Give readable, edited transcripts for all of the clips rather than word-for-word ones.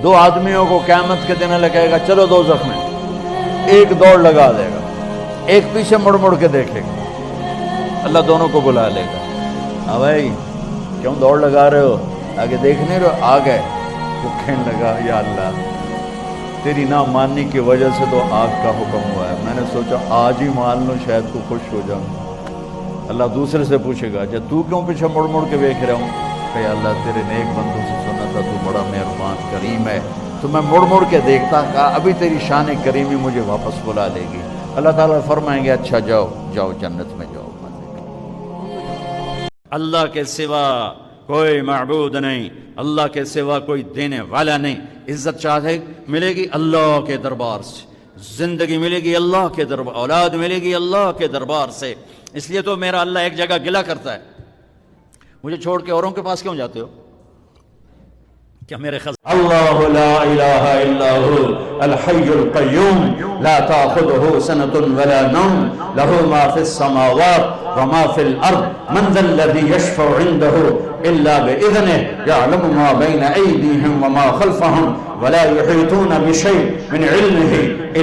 دو آدمیوں کو قیامت کے دن اللہ کہے گا چلو دوزخ میں، ایک دوڑ لگا دے گا، ایک پیچھے مڑ مڑ کے دیکھے گا، اللہ دونوں کو بلا لے گا، ہاں بھائی کیوں دوڑ لگا رہے ہو، آگے دیکھ نہیں رہے، آ گئے۔ وہ کہنے لگا یا اللہ تیری نہ ماننے کی وجہ سے تو آگ کا حکم ہوا ہے، میں نے سوچا آج ہی مان لوں شاید تو خوش ہو جاؤں۔ اللہ دوسرے سے پوچھے گا اچھا تو کیوں پیچھے مڑ مڑ کے دیکھ رہا ہوں، کہ اللہ تیرے نیک بندوں سے سنا تھا تو بڑا مہربان کریم ہے، تو میں مڑ مڑ کے دیکھتا، کہا ابھی تیری شان کریمی مجھے واپس بلا لے گی۔ اللہ تعالیٰ فرمائیں گے اچھا جاؤ جاؤ جنت میں جاؤ۔ اللہ کے سوا کوئی معبود نہیں، اللہ کے سوا کوئی دینے والا نہیں۔ عزت چاہے ملے گی اللہ کے دربار سے، زندگی ملے گی اللہ کے دربار، اولاد ملے گی اللہ کے دربار سے۔ اس لیے تو میرا اللہ ایک جگہ گلہ کرتا ہے، مجھے چھوڑ کے اوروں کے پاس کیوں جاتے ہو؟ کیا میرے اللہ لا الہ الا هو الحی القیوم لا تأخذه سنة ولا نوم له ما في السماوات وما في الارض من ذا الذي يشفع عنده الا باذنه يعلم ما بين ايديهم وما خلفهم ولا يحيطون بشيء من علمه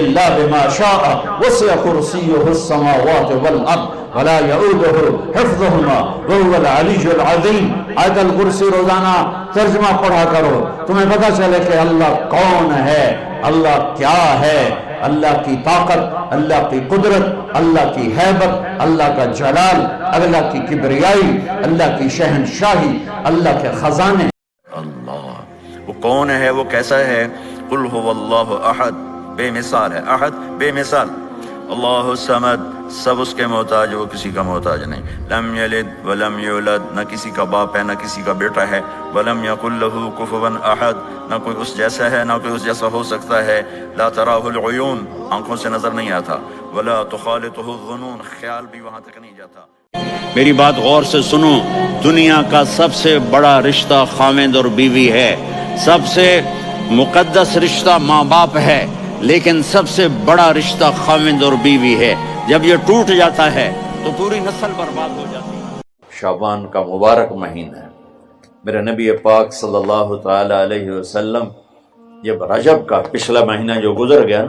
الا بما شاء وسع كرسيه السماوات والارض ولا يؤوده حفظهما وهو العلي العظيم۔ آیت الکرسی روزانہ ترجمہ پڑھا کرو، تمہیں پتہ چلے کہ اللہ کون ہے، اللہ کیا ہے، اللہ کی طاقت، اللہ کی قدرت، اللہ کی ہیبت، اللہ کا جلال، اللہ کی کبریائی، اللہ کی شہنشاہی، اللہ کے خزانے۔ اللہ وہ کون ہے، وہ کیسا ہے؟ قل هو اللہ احد، بے مثال ہے، احد بے مثال، اللہ الصمد سب اس کے محتاج، وہ کسی کا محتاج نہیں، لم یلد ولم یولد نہ کسی کا باپ ہے نہ کسی کا بیٹا ہے، ولم یکن لہ کفوا احد نہ کوئی اس جیسا ہے نہ کوئی اس جیسا ہو سکتا ہے، لا تراہ العیون آنکھوں سے نظر نہیں آتا، ولا تخالطہ الظنون خیال بھی وہاں تک نہیں جاتا۔ میری بات غور سے سنو، دنیا کا سب سے بڑا رشتہ خاوند اور بیوی ہے، سب سے مقدس رشتہ ماں باپ ہے، لیکن سب سے بڑا رشتہ خاوند اور بیوی ہے۔ جب یہ ٹوٹ جاتا ہے تو پوری نسل برباد ہو جاتی ہے۔ شعبان کا مبارک مہینہ ہے، میرے نبی پاک صلی اللہ تعالی علیہ وسلم جب رجب کا پچھلا مہینہ جو گزر گیا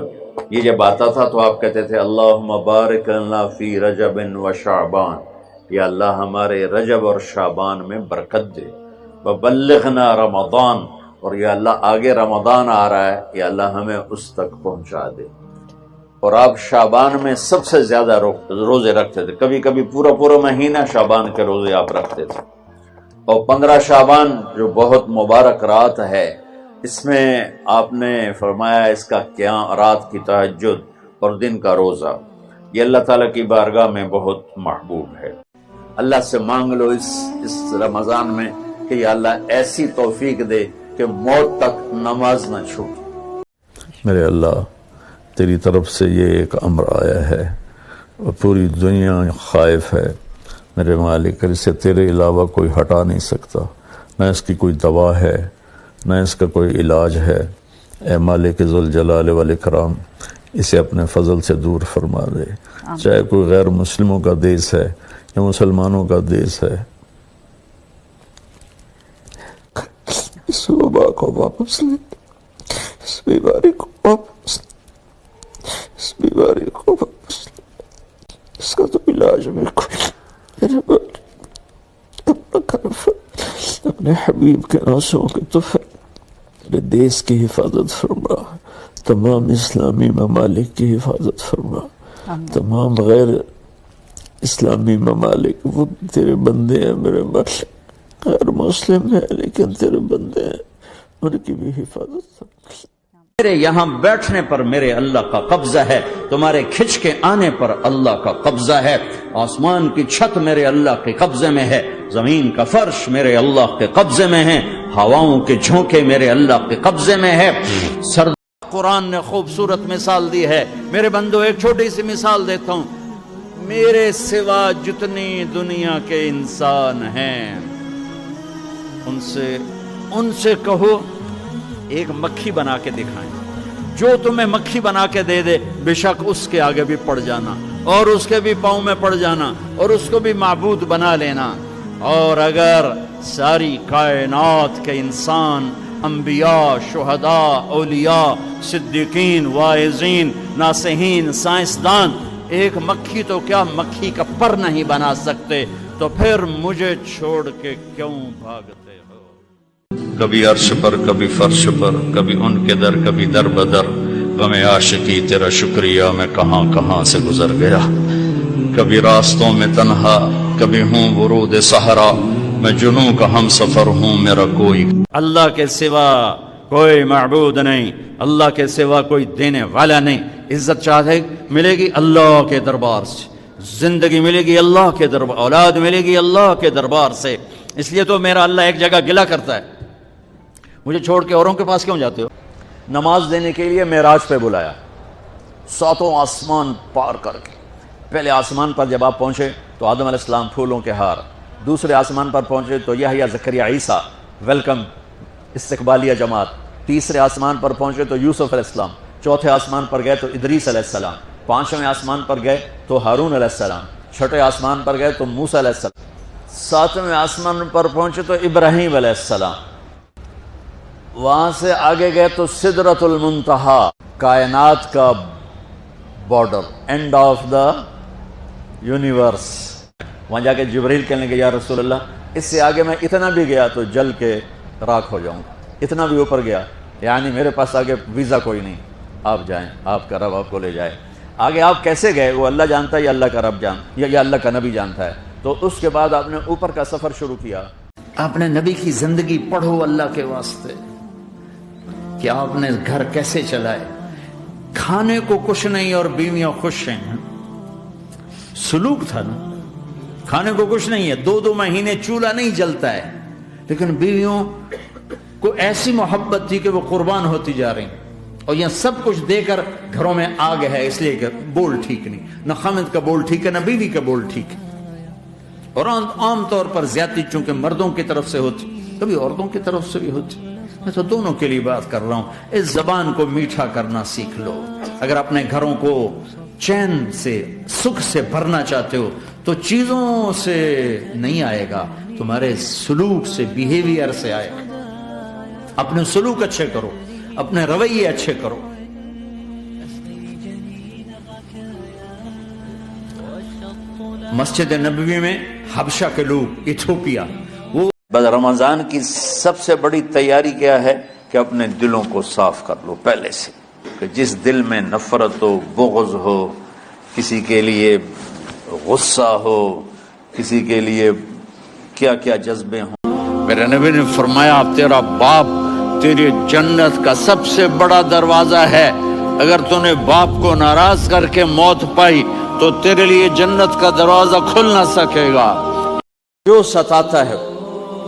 یہ جب آتا تھا تو آپ کہتے تھے اللہم بارک لنا فی رجب و شعبان، یا اللہ ہمارے رجب اور شعبان میں برکت دے، وبلغنا رمضان، اور یا اللہ آگے رمضان آ رہا ہے، یا اللہ ہمیں اس تک پہنچا دے۔ اور آپ شعبان میں سب سے زیادہ روزے رکھتے تھے، کبھی کبھی پورا مہینہ شعبان کے روزے آپ رکھتے تھے۔ اور 15 شعبان جو بہت مبارک رات ہے، اس میں آپ نے فرمایا اس کا قیام، رات کی تہجد اور دن کا روزہ، یہ اللہ تعالیٰ کی بارگاہ میں بہت محبوب ہے۔ اللہ سے مانگ لو اس رمضان میں کہ یا اللہ ایسی توفیق دے کہ موت تک نماز نہ چھوٹے۔ میرے اللہ تیری طرف سے یہ ایک امر آیا ہے اور پوری دنیا خائف ہے، میرے مالک اسے تیرے علاوہ کوئی ہٹا نہیں سکتا، نہ اس کی کوئی دوا ہے نہ اس کا کوئی علاج ہے۔ اے مالک ذوالجلال والاکرام اسے اپنے فضل سے دور فرما دے، چاہے کوئی غیر مسلموں کا دیس ہے یا مسلمانوں کا دیس ہے۔ اس وبا کو واپس لے، اس بیماری کو واپس لے، اس بیماری کو واپس لے، اس کا تو علاج میں کوئی میرے بات اپنا کرف اپنے حبیب کے ناصروں کے طفل میرے دیس کی حفاظت فرما، تمام اسلامی ممالک کی حفاظت فرما، تمام غیر اسلامی ممالک وہ تیرے بندے ہیں میرے مالک، غیر مسلم ہیں لیکن تیرے بندے ہیں، ان کی بھی حفاظت فرما۔ میرے یہاں بیٹھنے پر میرے اللہ کا قبضہ ہے، تمہارے کھچ کے آنے پر اللہ کا قبضہ ہے، آسمان کی چھت میرے اللہ کے قبضے میں ہے، زمین کا فرش میرے اللہ کے قبضے میں ہے، ہواؤں کے جھونکے میرے اللہ کے قبضے میں ہے۔ قرآن نے خوبصورت مثال دی ہے، میرے بندو ایک چھوٹی سی مثال دیتا ہوں، میرے سوا جتنی دنیا کے انسان ہیں ان سے کہو ایک مکھی بنا کے دکھائیں، جو تمہیں مکھی بنا کے دے دے بے شک اس کے آگے بھی پڑ جانا اور اس کے بھی پاؤں میں پڑ جانا اور اس کو بھی معبود بنا لینا۔ اور اگر ساری کائنات کے انسان انبیاء، شہداء، اولیاء، صدیقین، واعظین، ناصحین، سائنسدان ایک مکھی تو کیا مکھی کا پر نہیں بنا سکتے، تو پھر مجھے چھوڑ کے کیوں بھاگتے ہو؟ کبھی عرش پر، کبھی فرش پر، کبھی ان کے در، کبھی در بدر، غم عاشقی تیرا شکریہ میں کہاں کہاں سے گزر گیا، کبھی راستوں میں تنہا، کبھی ہوں ورود صحرا، میں جنوں کا ہم سفر ہوں، میرا کوئی اللہ کے سوا کوئی معبود نہیں، اللہ کے سوا کوئی دینے والا نہیں۔ عزت چاہے ملے گی اللہ کے دربار سے، زندگی ملے گی اللہ کے دربار، اولاد ملے گی اللہ کے دربار سے۔ اس لیے تو میرا اللہ ایک جگہ گلہ کرتا ہے، مجھے چھوڑ کے اوروں کے پاس کیوں جاتے ہو؟ نماز دینے کے لیے معراج پہ بلایا، ساتوں آسمان پار کر کے۔ پہلے آسمان پر جب آپ پہنچے تو آدم علیہ السلام پھولوں کے ہار، دوسرے آسمان پر پہنچے تو یحییٰ، زکریا، عیسیٰ، ویلکم، استقبالیہ جماعت۔ تیسرے آسمان پر پہنچے تو یوسف علیہ السلام، چوتھے آسمان پر گئے تو ادریس علیہ السلام، پانچویں آسمان پر گئے تو ہارون علیہ السلام، چھٹے آسمان پر گئے تو موسیٰ علیہ السلام، ساتویں آسمان پر پہنچے تو ابراہیم علیہ السلام، وہاں سے آگے گئے تو سدرۃ المنتہا، کائنات کا border, and of the universe. وہاں جا کے جبریل کہنے لگے یا رسول اللہ اس سے آگے میں اتنا بھی گیا تو جل کے راکھ ہو جاؤں گا، اتنا بھی اوپر گیا یعنی میرے پاس آگے ویزا کوئی نہیں، آپ جائیں، آپ کا رب آپ کو لے جائے۔ آگے آپ کیسے گئے وہ اللہ جانتا ہے یا اللہ کا رب یا اللہ کا نبی جانتا ہے۔ تو اس کے بعد آپ نے اوپر کا سفر شروع کیا، آپ نے نبی کی زندگی پڑھو اللہ کے واسطے کہ آپ نے گھر کیسے چلائے، کھانے کو کچھ نہیں اور بیویاں خوش ہیں، سلوک تھا نا، کھانے کو کچھ نہیں ہے، 2 مہینے چولہا نہیں جلتا ہے، لیکن بیویوں کو ایسی محبت تھی کہ وہ قربان ہوتی جا رہی، اور یہ سب کچھ دے کر گھروں میں آگ ہے، اس لیے کہ بول ٹھیک نہیں، نہ خامد کا بول ٹھیک ہے نہ بیوی کا بول ٹھیک ہے۔ اور عام طور پر زیادتی چونکہ مردوں کی طرف سے ہوتی، کبھی عورتوں کی طرف سے بھی ہوتی، میں تو دونوں کے لیے بات کر رہا ہوں۔ اس زبان کو میٹھا کرنا سیکھ لو، اگر اپنے گھروں کو چین سے، سکھ سے بھرنا چاہتے ہو تو چیزوں سے نہیں آئے گا، تمہارے سلوک سے، بیہیویئر سے آئے گا۔ اپنے سلوک اچھے کرو، اپنے رویے اچھے کرو۔ مسجد نبوی میں حبشہ کے لوگ، ایتھوپیا، وہ بس رمضان کی سب سے بڑی تیاری کیا ہے کہ اپنے دلوں کو صاف کر لو پہلے سے، کہ جس دل میں نفرت ہو، بغض ہو، کسی کے لیے غصہ ہو، کسی کے لیے کیا کیا جذبے ہوں۔ میرے نبی نے فرمایا تیرا باپ تیری جنت کا سب سے بڑا دروازہ ہے، اگر تو نے باپ کو ناراض کر کے موت پائی تو تیرے لیے جنت کا دروازہ کھل نہ سکے گا۔ جو ستاتا ہے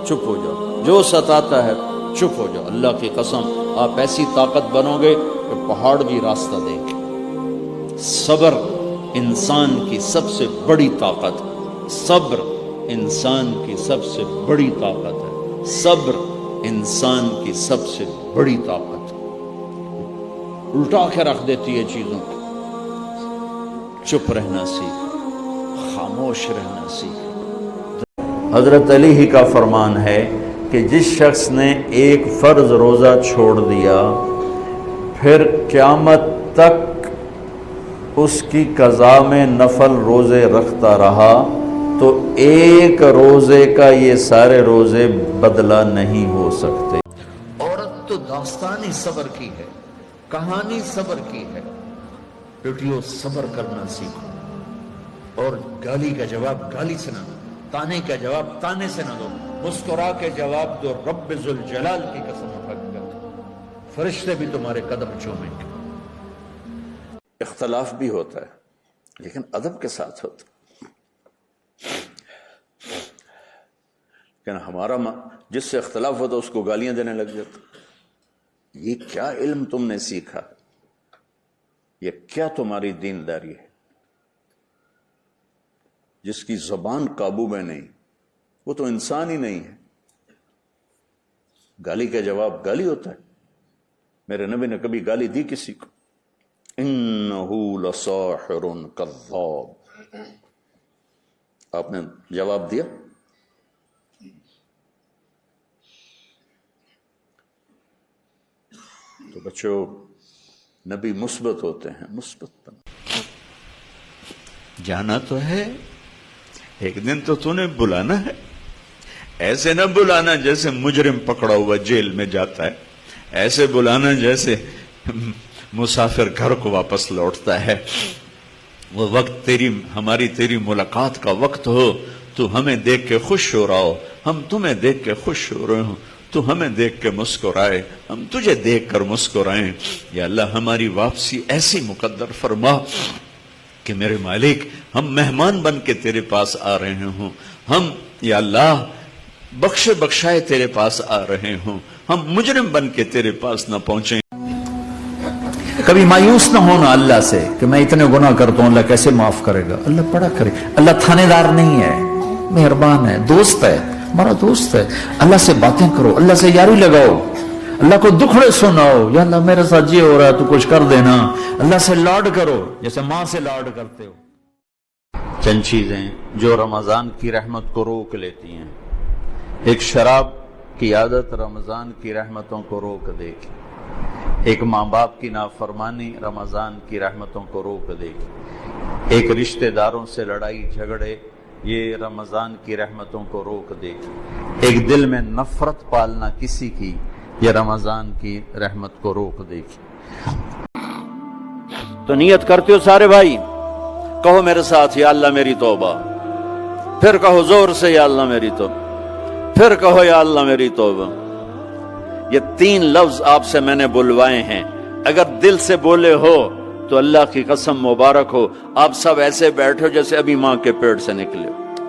چپ ہو جاؤ، جو ستاتا ہے چپ ہو جاؤ۔ اللہ کی قسم آپ ایسی طاقت بنو گے کہ پہاڑ بھی راستہ دیں گے۔ صبر انسان کی سب سے بڑی طاقت ہے، صبر انسان کی سب سے بڑی طاقت ہے، صبر انسان کی سب سے بڑی طاقت ہے، الٹا کے رکھ دیتی ہے چیزوں کو۔ چپ رہنا سیکھ، خاموش رہنا سیکھ۔ حضرت علی ہی کا فرمان ہے کہ جس شخص نے ایک فرض روزہ چھوڑ دیا پھر قیامت تک اس کی قضا میں نفل روزے رکھتا رہا تو ایک روزے کا یہ سارے روزے بدلہ نہیں ہو سکتے۔ عورت تو داستانی صبر کی ہے، کہانی صبر کی ہے۔ بیٹیوں صبر کرنا سیکھو، اور گالی کا جواب گالی سے نہ دو، تانے کا جواب تانے سے نہ دو، مسکرا کے جواب دو۔ رب ذوالجلال کی قسم حقیقت، فرشتے بھی تمہارے قدم چومیں گے۔ اختلاف بھی ہوتا ہے لیکن ادب کے ساتھ ہوتا ہے، لیکن ہمارا جس سے اختلاف ہوتا اس کو گالیاں دینے لگ جاتا۔ یہ کیا علم تم نے سیکھا، یہ کیا تمہاری دینداری ہے؟ جس کی زبان قابو میں نہیں وہ تو انسان ہی نہیں ہے۔ گالی کا جواب گالی ہوتا ہے؟ میرے نبی نے کبھی گالی دی کسی کو؟ انہو لساحر کذاب، آپ نے جواب دیا؟ تو بچوں نبی مثبت ہوتے ہیں، مثبت بن جانا تو ہے، ایک دن تو نے بلانا ہے، ایسے نہ بلانا جیسے مجرم پکڑا ہوا جیل میں جاتا ہے، ایسے بلانا جیسے مسافر گھر کو واپس لوٹتا ہے۔ وہ وقت تیری ملاقات کا وقت ہو، تو ہمیں دیکھ کے خوش ہو رہا ہو، ہم تمہیں دیکھ کے خوش ہو رہے ہوں، تو ہمیں دیکھ کے مسکرائے، ہم تجھے دیکھ کر مسکرائیں۔ یا اللہ ہماری واپسی ایسی مقدر فرما کہ میرے مالک ہم مہمان بن کے تیرے پاس آ رہے ہوں، ہم یا اللہ بخشے بخشائے تیرے پاس آ رہے ہوں، ہم مجرم بن کے تیرے پاس نہ پہنچیں۔ کبھی مایوس نہ ہونا اللہ سے کہ میں اتنے گناہ کرتا ہوں، اللہ کیسے معاف کرے گا؟ اللہ بڑا کرے، اللہ تھانے دار نہیں ہے، مہربان ہے، دوست ہے، ہمارا دوست ہے۔ اللہ سے باتیں کرو، اللہ سے یاری لگاؤ، اللہ کو دکھڑے سناؤ، یا اللہ میرے ساتھ یہ ہو رہا ہے تو کچھ کر دینا۔ اللہ سے لاڈ کرو جیسے ماں سے لاڈ کرتے ہو۔ چند چیزیں جو رمضان کی رحمت کو روک لیتی ہیں۔ ایک شراب کی عادت رمضان کی رحمتوں کو روک دے گی، ایک ماں باپ کی نافرمانی رمضان کی رحمتوں کو روک دے گی، ایک رشتہ داروں سے لڑائی جھگڑے یہ رمضان کی رحمتوں کو روک دے گی، ایک دل میں نفرت پالنا کسی کی یہ رمضان کی رحمت کو روک دے گی۔ تو نیت کرتے ہو سارے بھائی، کہو میرے ساتھ یا اللہ میری توبہ، پھر کہو زور سے یا اللہ میری توبہ، پھر کہو یا اللہ میری توبہ۔ یہ 3 لفظ آپ سے میں نے بلوائے ہیں، اگر دل سے بولے ہو تو اللہ کی قسم مبارک ہو، آپ سب ایسے بیٹھو جیسے ابھی ماں کے پیٹ سے نکلے ہو،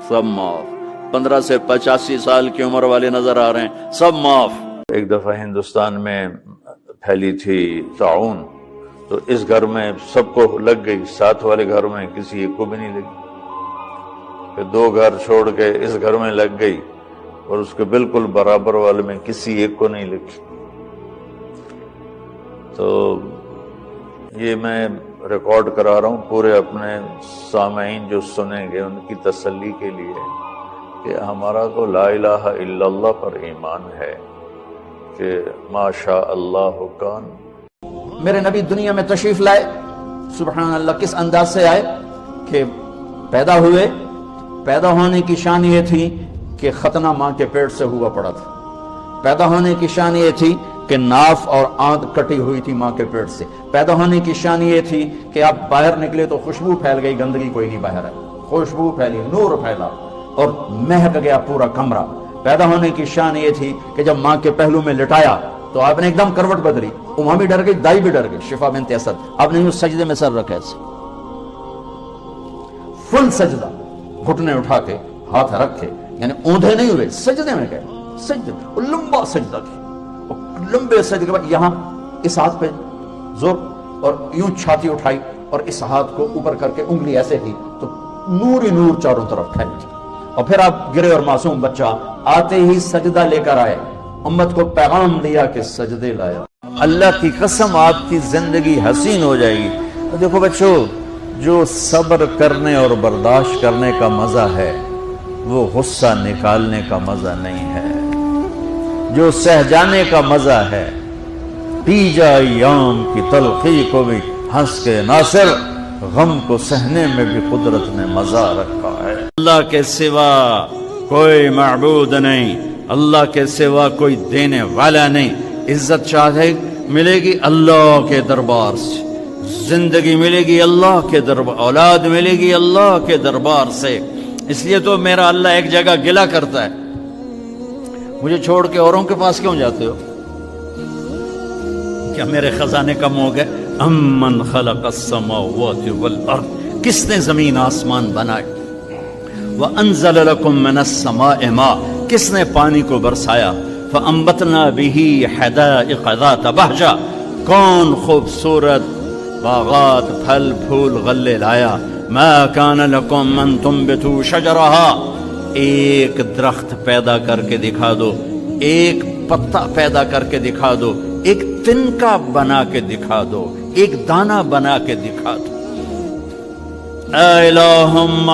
سب معاف۔ 15 سے 85 سال کی عمر والے نظر آ رہے ہیں، سب معاف۔ ایک دفعہ ہندوستان میں پھیلی تھی طاعون، تو اس گھر میں سب کو لگ گئی، ساتھ والے گھر میں کسی ایک کو بھی نہیں لگی، پھر 2 گھر چھوڑ کے اس گھر میں لگ گئی، اور اس کے بالکل برابر والے میں کسی ایک کو نہیں لگی۔ تو یہ میں ریکارڈ کرا رہا ہوں پورے اپنے سامعین جو سنیں گے ان کی تسلی کے لیے کہ ہمارا تو لا الہ الا اللہ پر ایمان ہے کہ ما شاء اللہ کان۔ میرے نبی دنیا میں تشریف لائے، سبحان اللہ، کس انداز سے آئے کہ پیدا ہوئے، پیدا ہونے کی شان یہ تھی کہ ختنہ ماں کے پیٹ سے ہوا پڑا تھا، پیدا ہونے کی شان یہ تھی کہ ناف اور آنت کٹی ہوئی تھی ماں کے پیٹ سے، پیدا ہونے کی شان یہ تھی کہ آپ باہر نکلے تو خوشبو پھیل گئی، گندگی کوئی نہیں باہر ہے، خوشبو پھیلی، نور پھیلا اور مہک گیا پورا کمرہ۔ پیدا ہونے کی شان یہ تھی کہ جب ماں کے پہلو میں لٹایا تو آپ نے ایک دم کروٹ بدلی، ماں بھی ڈر گئی، دائی بھی ڈر گئی، شفا بنت اسد، آپ نے اس سجدے میں سر رکھا ایسے فل سجدہ، گھٹنے اٹھا کے ہاتھ رکھ کے، یعنی اوندھے نہیں ہوئے، سجدے میں گئے، سجدے لمبا سجدہ کیا، لمبے سجدے کے بعد یہاں اس ہاتھ پہ زور اور یوں چھاتی اٹھائی اور اس ہاتھ کو اوپر کر کے انگلی ایسے کی تو نور ہی نور چاروں طرف پھیل گیا، اور پھر آپ گرے اور معصوم بچہ آتے ہی سجدہ لے کر آئے، امت کو پیغام دیا کہ سجدے لایا۔ اللہ کی قسم آپ کی زندگی حسین ہو جائے گی۔ تو دیکھو بچوں، جو صبر کرنے اور برداشت کرنے کا مزہ ہے وہ غصہ نکالنے کا مزہ نہیں ہے، جو سہ جانے کا مزہ ہے، پی جا ایام کی تلخی کو بھی ہنس کے ناصر، غم کو سہنے میں بھی قدرت نے مزہ رکھا ہے۔ اللہ کے سوا کوئی معبود نہیں، اللہ کے سوا کوئی دینے والا نہیں۔ عزت چاہے ملے گی اللہ کے دربار سے، زندگی ملے گی اللہ کے دربار، اولاد ملے گی اللہ کے دربار سے۔ اس لیے تو میرا اللہ ایک جگہ گلہ کرتا ہے، مجھے چھوڑ کے اوروں کے پاس کیوں جاتے ہو؟ کیا میرے خزانے کم ہو گئے؟ امن خلق السماوات والارض، کس نے زمین آسمان بنائے؟ وانزل لکم من السماء ماء، کس نے پانی کو برسایا؟ فانبتنا به حدائق ذات بہجہ، کون خوبصورت باغات پھل پھول غلے لایا؟ ما کان لکم ان تنبتوا شجرها، ایک درخت پیدا کر کے دکھا دو، ایک پتا پیدا کر کے دکھا دو، ایک تنکا بنا کے دکھا دو، ایک دانہ بنا کے دکھا دو۔ اے الہم